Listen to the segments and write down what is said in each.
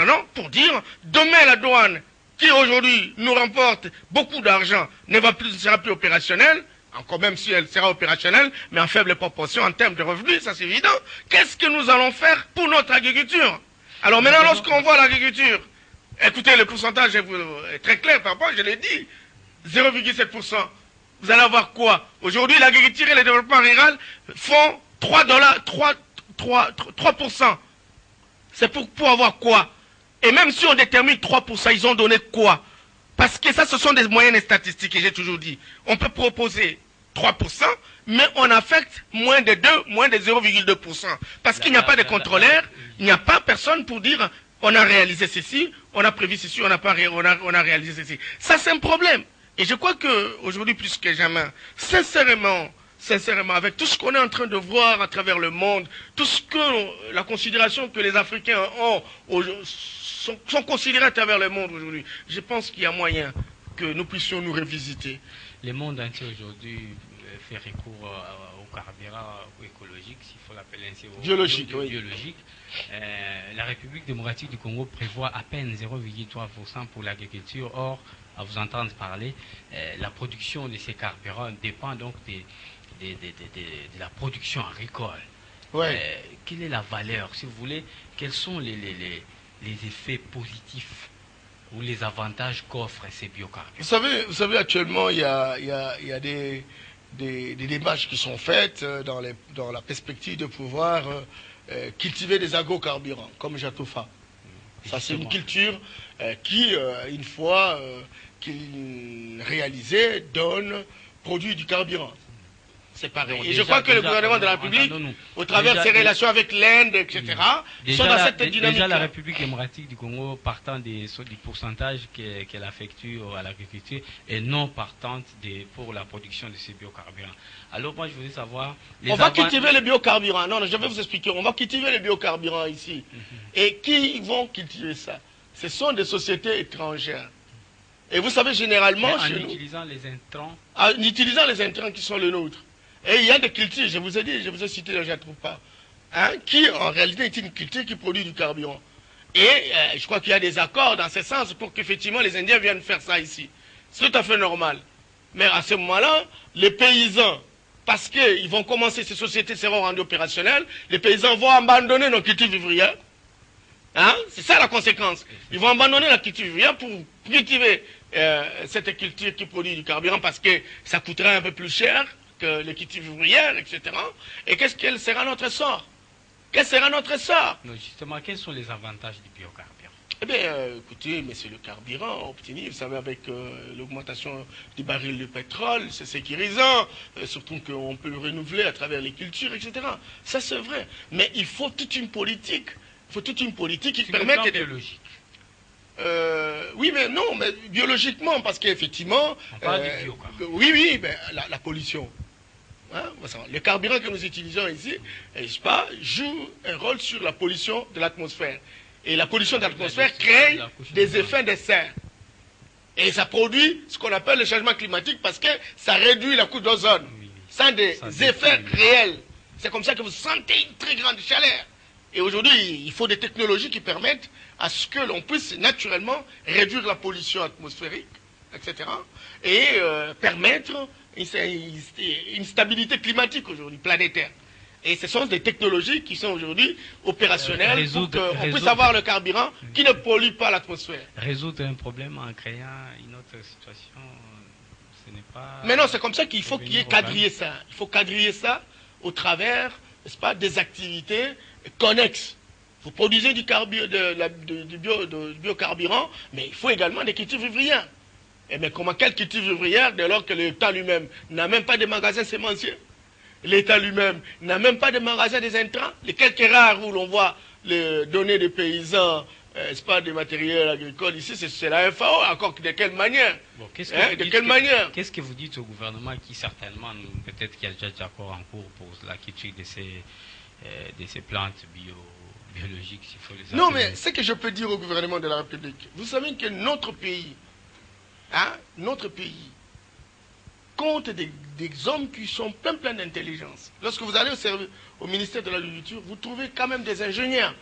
non, pour dire, demain la douane, qui aujourd'hui nous remporte beaucoup d'argent, ne sera plus opérationnelle, encore même si elle sera opérationnelle, mais en faible proportion en termes de revenus, ça c'est évident. Qu'est-ce que nous allons faire pour notre agriculture? Alors maintenant, lorsqu'on voit l'agriculture, écoutez, le pourcentage est très clair par rapport, je l'ai dit, 0,7%. Vous allez avoir quoi? Aujourd'hui, l'agriculture et le développement rural font 3%. C'est pour avoir quoi? Et même si on détermine 3%, ils ont donné quoi? Parce que ça, ce sont des moyennes statistiques, et j'ai toujours dit. On peut proposer 3%, mais on affecte moins de 2, moins de 0,2%. Parce qu'il n'y a pas de contrôleur, il n'y a pas personne pour dire on a réalisé ceci, on a prévu ceci, on a réalisé ceci. Ça, c'est un problème. Et je crois qu'aujourd'hui, plus que jamais, sincèrement, avec tout ce qu'on est en train de voir à travers le monde, tout ce que la considération que les Africains ont, sont considérés à travers le monde aujourd'hui, je pense qu'il y a moyen que nous puissions nous revisiter. Le monde entier aujourd'hui fait recours au carburant écologique, s'il faut l'appeler ainsi, biologique. La République démocratique du Congo prévoit à peine 0,3% pour l'agriculture. Or, à vous entendre parler, la production de ces carburants dépend donc de la production agricole. Ouais. Quelle est la valeur, si vous voulez, quels sont les effets positifs ou les avantages qu'offrent ces biocarburants? Vous savez, actuellement, il y a des démarches qui sont faites dans la perspective de pouvoir cultiver des agrocarburants, comme Jatoufa. Ça, c'est une culture qui, une fois réalisée, produit du carburant. C'est pareil. Donc, et je crois que le gouvernement de la République, au travers de ses relations avec l'Inde, etc., sont dans cette dynamique. Déjà, la République démocratique du Congo, partant du pourcentage qu'elle affectue à l'agriculture, et non partante pour la production de ces biocarburants. Alors, moi, je voudrais savoir... On va cultiver les biocarburants. Non, je vais vous expliquer. On va cultiver les biocarburants ici. Et qui vont cultiver ça? Ce sont des sociétés étrangères. Et vous savez, généralement... En utilisant les intrants? En utilisant les intrants qui sont les nôtres. Et il y a des cultures, je vous ai dit, je vous ai cité, je ne trouve pas, qui en réalité est une culture qui produit du carburant. Et je crois qu'il y a des accords dans ce sens pour qu'effectivement les Indiens viennent faire ça ici. C'est tout à fait normal. Mais à ce moment-là, les paysans, parce qu'ils vont commencer, ces sociétés seront rendues opérationnelles, les paysans vont abandonner nos cultures vivrières. C'est ça la conséquence. Ils vont abandonner la culture vivrière pour cultiver cette culture qui produit du carburant parce que ça coûtera un peu plus cher que les cultures vivrières, etc. Et quel sera notre sort? Quel sera notre sort? Non, justement, quels sont les avantages du biocarburant? Eh bien, écoutez, mais c'est le carburant obtenu, vous savez, avec l'augmentation du baril de pétrole, c'est sécurisant, surtout qu'on peut le renouveler à travers les cultures, etc. Ça, c'est vrai. Mais il faut toute une politique. Il faut toute une politique qui permette... biologique. Oui, mais non, mais biologiquement, parce qu'effectivement... On parle du biocarburant. Oui, mais la pollution. Le carburant que nous utilisons ici, n'est-ce pas, joue un rôle sur la pollution de l'atmosphère. Et la pollution de l'atmosphère crée des effets de serre. Et ça produit ce qu'on appelle le changement climatique parce que ça réduit la couche d'ozone. Sans des effets réels. C'est comme ça que vous sentez une très grande chaleur. Et aujourd'hui, il faut des technologies qui permettent à ce que l'on puisse naturellement réduire la pollution atmosphérique, etc. Et permettre une stabilité climatique aujourd'hui, planétaire. Et ce sont des technologies qui sont aujourd'hui opérationnelles pour qu'on puisse avoir le carburant qui ne pollue pas l'atmosphère. Résoudre un problème en créant une autre situation, ce n'est pas... Mais non, c'est comme ça qu'il faut qu'il y ait quadrillé ça. Il faut quadriller ça au travers, n'est-ce pas, des activités connexes. Vous produisez du biocarburant, mais il faut également des cultures vivrières. Mais quelle culture vivrière dès lors que l'État lui-même n'a même pas de magasins sémenciers? L'État lui-même n'a même pas de magasins des intrants. Les quelques rares où l'on voit les données des paysans, c'est pas des matériels agricoles ici, c'est la FAO. Encore de quelle manière? Qu'est-ce que vous dites au gouvernement qui certainement, peut-être qu'il y a déjà des accords en cours pour la culture de ces plantes biologiques, s'il faut les appeler? Non, mais ce que je peux dire au gouvernement de la République, vous savez que notre pays, compte des hommes qui sont pleins d'intelligence. Lorsque vous allez au ministère de l'Agriculture, vous trouvez quand même des ingénieurs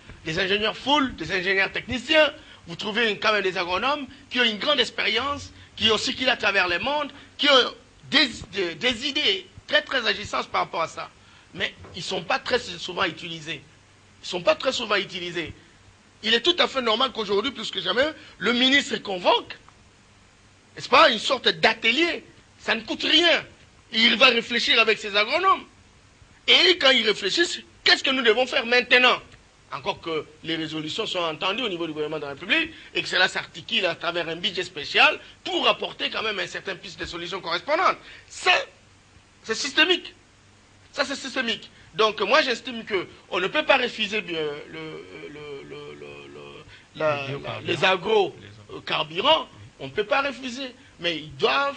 full, des ingénieurs techniciens, vous trouvez quand même des agronomes qui ont une grande expérience, qui ont circulé à travers le monde, qui ont des idées très très agissantes par rapport à ça. Mais ils ne sont pas très souvent utilisés. Ils ne sont pas très souvent utilisés. Il est tout à fait normal qu'aujourd'hui, plus que jamais, le ministre convoque, n'est-ce pas, une sorte d'atelier. Ça ne coûte rien. Il va réfléchir avec ses agronomes. Et quand ils réfléchissent, qu'est-ce que nous devons faire maintenant? Encore que les résolutions sont entendues au niveau du gouvernement de la République et que cela s'articule à travers un budget spécial pour apporter quand même un certain piste de solutions correspondantes. Ça, c'est systémique. Ça, c'est systémique. Donc, moi, j'estime qu'on ne peut pas refuser les agrocarburants. On ne peut pas refuser. Mais ils doivent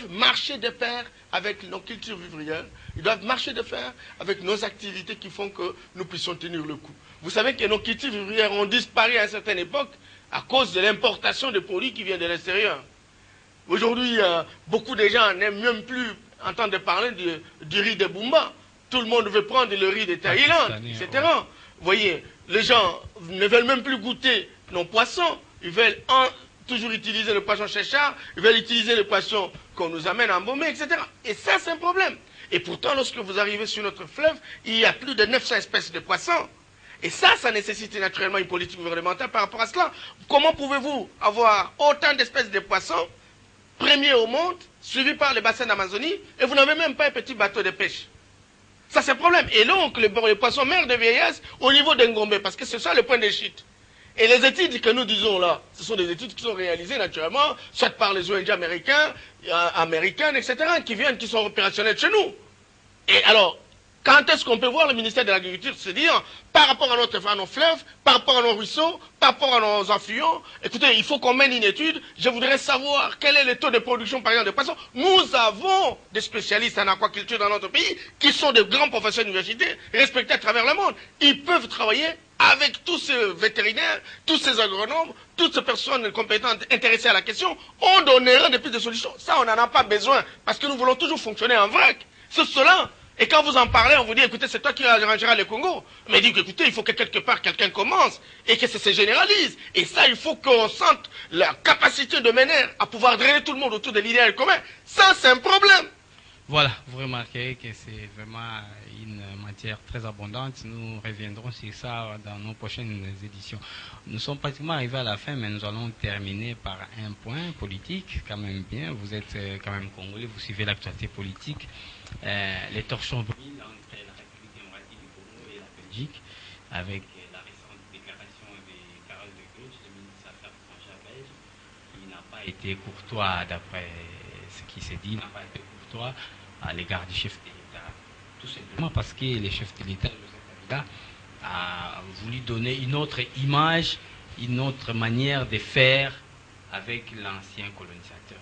marcher de pair avec nos cultures vivrières. Ils doivent marcher de pair avec nos activités qui font que nous puissions tenir le coup. Vous savez que nos cultures vivrières ont disparu à une certaine époque à cause de l'importation de produits qui viennent de l'extérieur. Aujourd'hui, beaucoup de gens n'aiment même plus entendre parler du riz de Bumba. Tout le monde veut prendre le riz de Thaïlande, etc. Vous voyez, les gens ne veulent même plus goûter nos poissons. Ils veulent toujours utiliser le poisson chéchard, ils veulent utiliser le poisson qu'on nous amène embaumé, etc. Et ça, c'est un problème. Et pourtant, lorsque vous arrivez sur notre fleuve, il y a plus de 900 espèces de poissons. Et ça nécessite naturellement une politique gouvernementale par rapport à cela. Comment pouvez-vous avoir autant d'espèces de poissons, premiers au monde, suivis par les bassins d'Amazonie, et vous n'avez même pas un petit bateau de pêche? Ça, c'est un problème. Et donc, les poissons meurent de vieillesse au niveau d'Ngombe, parce que c'est ça le point de chute. Et les études que nous disons là, ce sont des études qui sont réalisées naturellement, soit par les ONG américaines, etc., qui sont opérationnelles chez nous. Et alors, quand est-ce qu'on peut voir le ministère de l'Agriculture se dire, par rapport à nos fleuves, par rapport à nos ruisseaux, par rapport à nos affluents, écoutez, il faut qu'on mène une étude, je voudrais savoir quel est le taux de production, par exemple, de poissons. Nous avons des spécialistes en aquaculture dans notre pays, qui sont de grands professeurs d'université, respectés à travers le monde. Ils peuvent travailler avec tous ces vétérinaires, tous ces agronomes, toutes ces personnes compétentes intéressées à la question. On donnera des pistes de solutions. Ça, on n'en a pas besoin, parce que nous voulons toujours fonctionner en vrac. C'est cela. Et quand vous en parlez, on vous dit, écoutez, c'est toi qui arrangeras le Congo. Mais dit, écoutez, il faut que quelque part quelqu'un commence et que ça se généralise. Et ça, il faut qu'on sente la capacité de mener à pouvoir drainer tout le monde autour de l'idéal commun. Ça, c'est un problème. Voilà, vous remarquez que c'est vraiment une matière très abondante. Nous reviendrons sur ça dans nos prochaines éditions. Nous sommes pratiquement arrivés à la fin, mais nous allons terminer par un point politique, quand même bien. Vous êtes quand même congolais, vous suivez l'actualité politique. Les torchons brillent entre la République démocratique du Congo et la Belgique, avec la récente déclaration de Karel de Gucht, le ministre des Affaires étrangères belge, qui n'a pas été courtois, d'après ce qui s'est dit, n'a pas été courtois à l'égard du chef de l'État. Tout simplement parce que le chef de l'État, Joseph Kabila, a voulu donner une autre image, une autre manière de faire avec l'ancien colonisateur.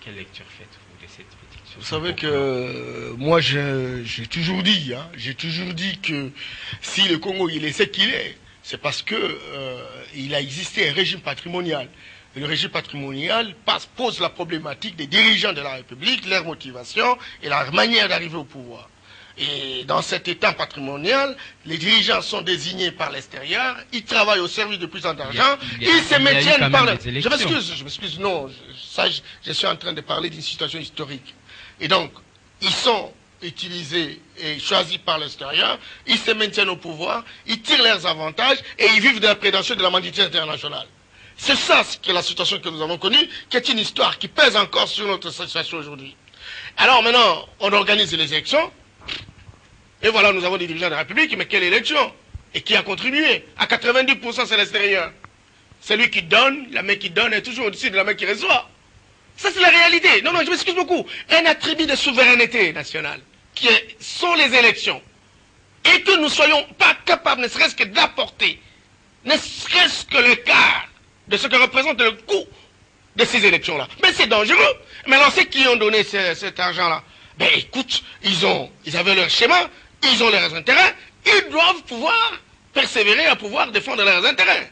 Quelle lecture faites-vous de cette petite chose? Vous savez que moi j'ai toujours dit que si le Congo il est ce qu'il est, c'est parce que il a existé un régime patrimonial. Et le régime patrimonial pose la problématique des dirigeants de la République, leur motivation et leur manière d'arriver au pouvoir. Et dans cet état patrimonial, les dirigeants sont désignés par l'extérieur, ils travaillent au service de puissants d'argent, ils se maintiennent par le... Je m'excuse, non, je suis en train de parler d'une situation historique. Et donc, ils sont utilisés et choisis par l'extérieur, ils se maintiennent au pouvoir, ils tirent leurs avantages et ils vivent de la prédation de la mendicité internationale. C'est ça qui est la situation que nous avons connue, qui est une histoire qui pèse encore sur notre situation aujourd'hui. Alors maintenant, on organise les élections, et voilà, nous avons des dirigeants de la République, mais quelle élection? Et qui a contribué? À 90%, c'est l'extérieur. Celui qui donne, la main qui donne est toujours au-dessus de la main qui reçoit. Ça, c'est la réalité. Non, je m'excuse beaucoup. Un attribut de souveraineté nationale, sont les élections. Et que nous ne soyons pas capables, ne serait-ce que d'apporter, ne serait-ce que le quart de ce que représente le coût de ces élections-là. Mais c'est dangereux. Mais alors, ceux qui ont donné cet argent-là, ben écoute, ils avaient leur schéma, ils ont leurs intérêts, ils doivent pouvoir persévérer à pouvoir défendre leurs intérêts.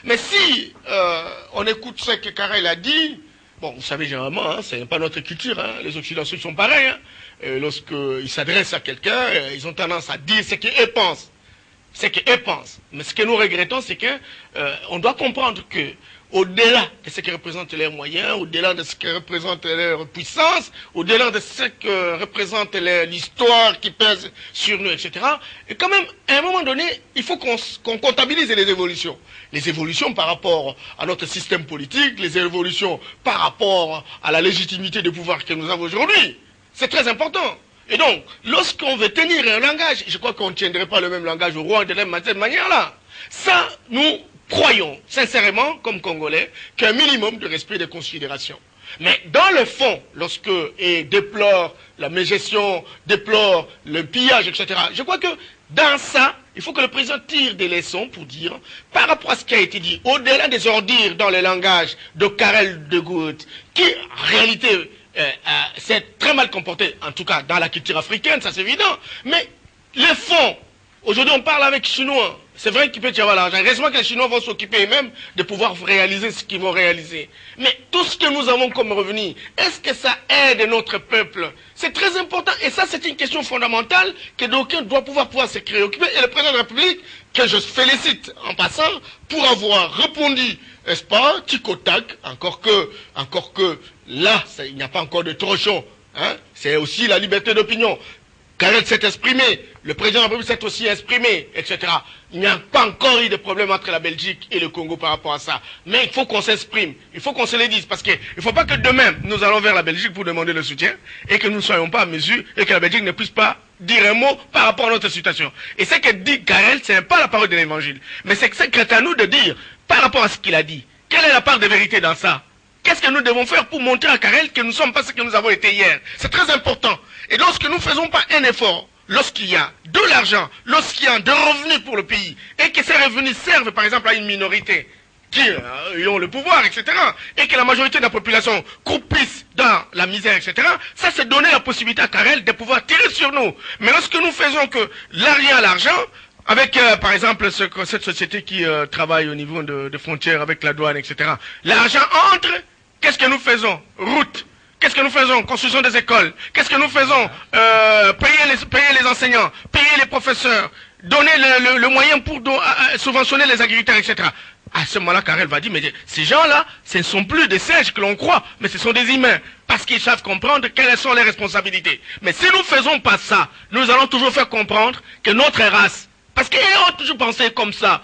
Mais si on écoute ce que Karel a dit, Bon, vous savez, généralement, hein, ce n'est pas notre culture. Hein. Les Occidentaux sont pareils. Hein. Lorsqu'ils s'adressent à quelqu'un, ils ont tendance à dire ce qu'ils pensent. Ce qu'ils pensent. Mais ce que nous regrettons, c'est que on doit comprendre que au-delà de ce que représentent leurs moyens, au-delà de ce que représente leur puissance, au-delà de ce que représente l'histoire qui pèse sur nous, etc., et quand même, à un moment donné, il faut qu'on comptabilise les évolutions. Les évolutions par rapport à notre système politique, les évolutions par rapport à la légitimité du pouvoir que nous avons aujourd'hui. C'est très important. Et donc, lorsqu'on veut tenir un langage, je crois qu'on ne tiendrait pas le même langage au Rwanda de cette manière-là. Ça, nous croyons sincèrement, comme Congolais, qu'un minimum de respect et de considération. Mais dans le fond, lorsque et déplore la mégestion, déplore le pillage, etc., je crois que dans ça, il faut que le président tire des leçons pour dire, par rapport à ce qui a été dit, au-delà des ordures dans le langage de Karel de Gucht, qui en réalité s'est très mal comporté, en tout cas dans la culture africaine, ça c'est évident, mais le fond, aujourd'hui on parle avec Chinois. C'est vrai qu'il peut y avoir l'argent. Heureusement que les Chinois vont s'occuper eux-mêmes de pouvoir réaliser ce qu'ils vont réaliser. Mais tout ce que nous avons comme revenu, est-ce que ça aide notre peuple? C'est très important. Et ça, c'est une question fondamentale que d'aucuns doivent pouvoir se préoccuper. Et le président de la République, que je félicite en passant, pour avoir répondu, n'est-ce pas, tic au tac, encore que là, il n'y a pas encore de trochon. Hein? C'est aussi la liberté d'opinion. Karel s'est exprimé, le président de la République s'est aussi exprimé, etc. Il n'y a pas encore eu de problème entre la Belgique et le Congo par rapport à ça. Mais il faut qu'on s'exprime, il faut qu'on se le dise, parce qu'il ne faut pas que demain, nous allons vers la Belgique pour demander le soutien, et que nous ne soyons pas à mesure, et que la Belgique ne puisse pas dire un mot par rapport à notre situation. Et ce que dit Karel, ce n'est pas la parole de l'Évangile, mais c'est à nous de dire, par rapport à ce qu'il a dit, quelle est la part de vérité dans ça? Qu'est-ce que nous devons faire pour montrer à Karel que nous ne sommes pas ce que nous avons été hier? C'est très important. Et lorsque nous ne faisons pas un effort, lorsqu'il y a de l'argent, lorsqu'il y a de revenus pour le pays, et que ces revenus servent par exemple à une minorité qui ont le pouvoir, etc., et que la majorité de la population croupisse dans la misère, etc., ça c'est donner la possibilité à Karel de pouvoir tirer sur nous. Mais lorsque nous faisons que l'argent, avec, par exemple, cette société qui travaille au niveau de frontières avec la douane, etc. L'argent entre, qu'est-ce que nous faisons? Route. Qu'est-ce que nous faisons? Construction des écoles. Qu'est-ce que nous faisons? Payer les enseignants, payer les professeurs, donner le moyen pour subventionner les agriculteurs, etc. À ce moment-là, Karel va dire, mais ces gens-là, ce ne sont plus des singes que l'on croit, mais ce sont des humains, parce qu'ils savent comprendre quelles sont les responsabilités. Mais si nous ne faisons pas ça, nous allons toujours faire comprendre que notre race, parce qu'ils ont toujours pensé comme ça.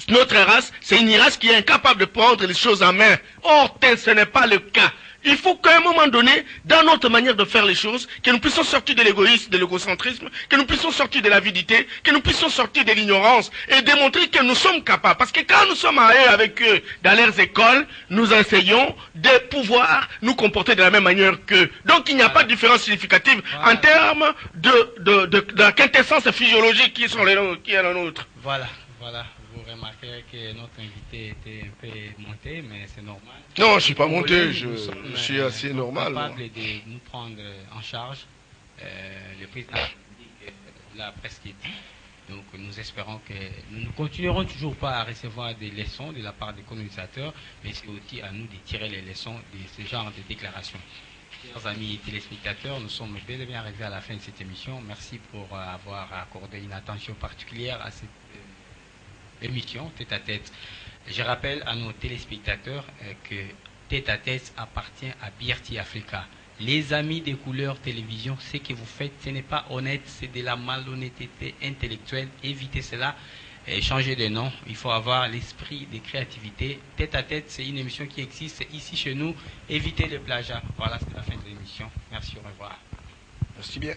Notre race, c'est une race qui est incapable de prendre les choses en main. Or, tel ce n'est pas le cas. Il faut qu'à un moment donné, dans notre manière de faire les choses, que nous puissions sortir de l'égoïsme, de l'égocentrisme, que nous puissions sortir de l'avidité, que nous puissions sortir de l'ignorance et démontrer que nous sommes capables. Parce que quand nous sommes allés avec eux dans leurs écoles, nous enseignons de pouvoir nous comporter de la même manière qu'eux. Donc il n'y a pas de différence significative en termes de la quintessence physiologique qui est la nôtre. Voilà. Vous remarquez que notre invité était un peu monté, mais c'est normal. Non, je ne suis pas monté, je suis assez normal. Capable de nous prendre en charge. Le président l'a presque dit. Donc nous espérons que nous ne continuerons toujours pas à recevoir des leçons de la part des colonisateurs, mais c'est aussi à nous de tirer les leçons de ce genre de déclarations. Chers amis téléspectateurs, nous sommes bel et bien arrivés à la fin de cette émission. Merci pour avoir accordé une attention particulière à cette émission Tête à Tête. Je rappelle à nos téléspectateurs que Tête à Tête appartient à BRT Africa. Les amis des couleurs télévision, ce que vous faites, ce n'est pas honnête, c'est de la malhonnêteté intellectuelle. Évitez cela et changez de nom. Il faut avoir l'esprit de créativité. Tête à Tête, c'est une émission qui existe ici chez nous. Évitez le plagiat. Voilà, c'est la fin de l'émission. Merci, au revoir. Merci bien.